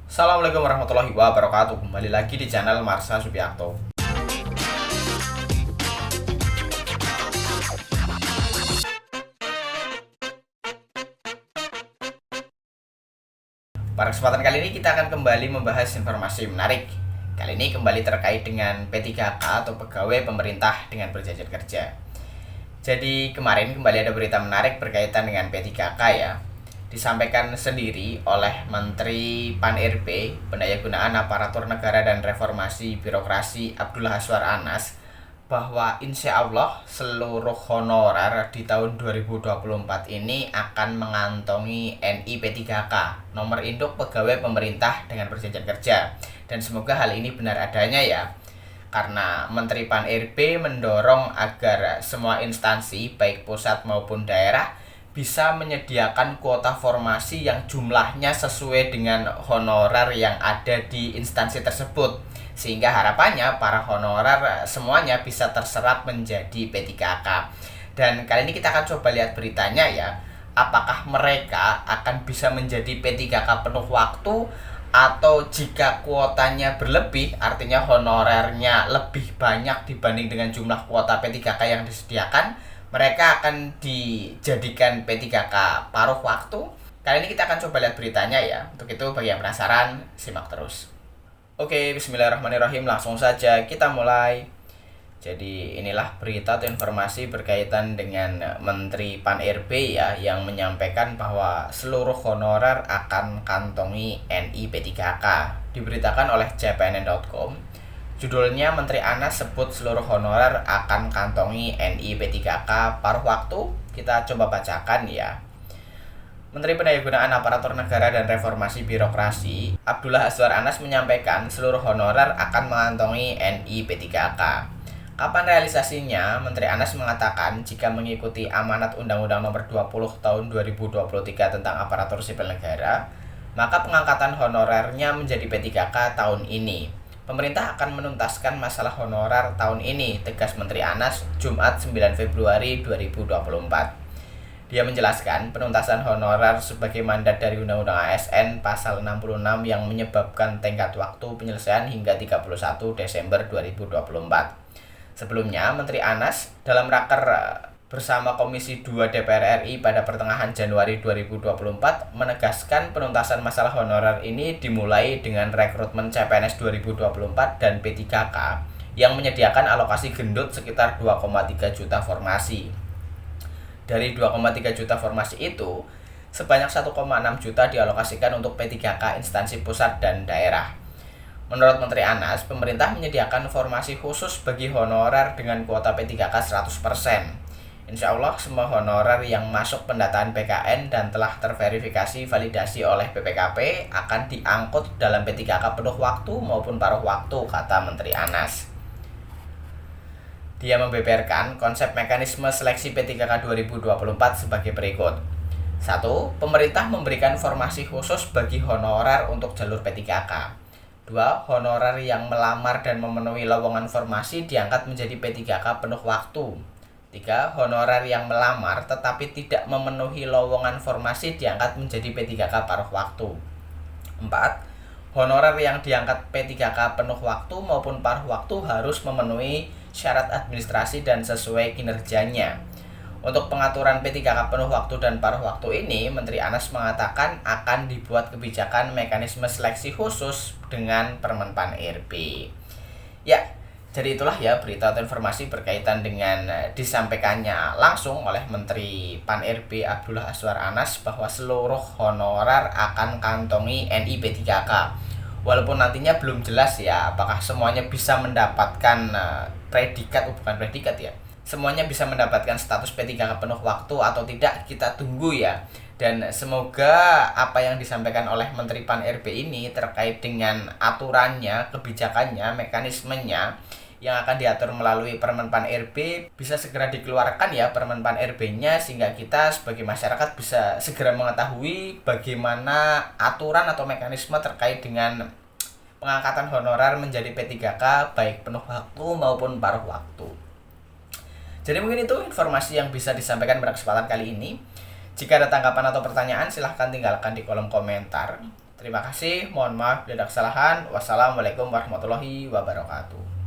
Assalamualaikum warahmatullahi wabarakatuh. Kembali lagi di channel Marsha Subiakto. Pada kesempatan kali ini kita akan kembali membahas informasi menarik. Kali ini kembali terkait dengan P3K atau pegawai pemerintah dengan perjanjian kerja. Jadi kemarin kembali ada berita menarik berkaitan dengan P3K ya. Disampaikan sendiri oleh Menteri Pan-RB, Pendayagunaan Aparatur Negara dan Reformasi Birokrasi Abdullah Azwar Anas, bahwa insya Allah seluruh honorer di tahun 2024 ini akan mengantongi NIP 3K, nomor induk pegawai pemerintah dengan perjanjian kerja. Dan semoga hal ini benar adanya ya. Karena Menteri Pan-RB mendorong agar semua instansi baik pusat maupun daerah bisa menyediakan kuota formasi yang jumlahnya sesuai dengan honorer yang ada di instansi tersebut, sehingga harapannya para honorer semuanya bisa terserap menjadi P3K. Dan kali ini kita akan coba lihat beritanya ya, apakah mereka akan bisa menjadi P3K penuh waktu, atau jika kuotanya berlebih, artinya honorernya lebih banyak dibanding dengan jumlah kuota P3K yang disediakan, mereka akan dijadikan P3K paruh waktu. Kali ini kita akan coba lihat beritanya ya. Untuk itu bagi yang penasaran, simak terus. Oke, bismillahirrahmanirrahim. Langsung saja kita mulai. Jadi inilah berita atau informasi berkaitan dengan Menteri Pan-RB ya, yang menyampaikan bahwa seluruh honorer akan kantongi NIP 3K. Diberitakan oleh cpnn.com. Judulnya, Menteri Anas sebut seluruh honorer akan kantongi NIP 3K paruh waktu. Kita coba bacakan ya. Menteri Pendayagunaan Aparatur Negara dan Reformasi Birokrasi Abdullah Azwar Anas menyampaikan seluruh honorer akan mengantongi NIP 3K. Kapan realisasinya? Menteri Anas mengatakan jika mengikuti amanat Undang-Undang Nomor 20 Tahun 2023 tentang Aparatur Sipil Negara, maka pengangkatan honorernya menjadi P3K tahun ini. Pemerintah akan menuntaskan masalah honorer tahun ini, tegas Menteri Anas Jumat 9 Februari 2024. Dia menjelaskan penuntasan honorer sebagai mandat dari Undang-Undang ASN Pasal 66 yang menyebabkan tenggat waktu penyelesaian hingga 31 Desember 2024. Sebelumnya, Menteri Anas dalam raker bersama Komisi 2 DPR RI pada pertengahan Januari 2024 menegaskan penuntasan masalah honorer ini dimulai dengan rekrutmen CPNS 2024 dan P3K yang menyediakan alokasi gendut sekitar 2,3 juta formasi. Dari 2,3 juta formasi itu, sebanyak 1,6 juta dialokasikan untuk P3K instansi pusat dan daerah. Menurut Menteri Anas, pemerintah menyediakan formasi khusus bagi honorer dengan kuota P3K 100%. Insya Allah semua honorer yang masuk pendataan PKN dan telah terverifikasi validasi oleh BPKP akan diangkut dalam P3K penuh waktu maupun paruh waktu, kata Menteri Anas. Dia membeberkan konsep mekanisme seleksi P3K 2024 sebagai berikut. 1. Pemerintah memberikan formasi khusus bagi honorer untuk jalur P3K. 2. Honorer yang melamar dan memenuhi lowongan formasi diangkat menjadi P3K penuh waktu. 3. Honorer yang melamar tetapi tidak memenuhi lowongan formasi diangkat menjadi P3K paruh waktu. 4. Honorer yang diangkat P3K penuh waktu maupun paruh waktu harus memenuhi syarat administrasi dan sesuai kinerjanya. Untuk pengaturan P3K penuh waktu dan paruh waktu ini, Menteri Anas mengatakan akan dibuat kebijakan mekanisme seleksi khusus dengan Permen Pan-RB. Ya, jadi itulah ya berita atau informasi berkaitan dengan disampaikannya langsung oleh Menteri Pan-RB Abdullah Azwar Anas bahwa seluruh honorer akan kantongi NIP 3K. Walaupun nantinya belum jelas ya apakah semuanya bisa mendapatkan predikat, bukan predikat ya, semuanya bisa mendapatkan status P3K penuh waktu atau tidak, kita tunggu ya. Dan semoga apa yang disampaikan oleh Menteri Pan-RB ini terkait dengan aturannya, kebijakannya, mekanismenya yang akan diatur melalui Permen Pan-RB bisa segera dikeluarkan ya Permen Pan-RB-nya, sehingga kita sebagai masyarakat bisa segera mengetahui bagaimana aturan atau mekanisme terkait dengan pengangkatan honorer menjadi P3K baik penuh waktu maupun paruh waktu. Jadi mungkin itu informasi yang bisa disampaikan pada kesempatan kali ini. Jika ada tanggapan atau pertanyaan, silahkan tinggalkan di kolom komentar. Terima kasih, mohon maaf bila ada kesalahan. Wassalamualaikum warahmatullahi wabarakatuh.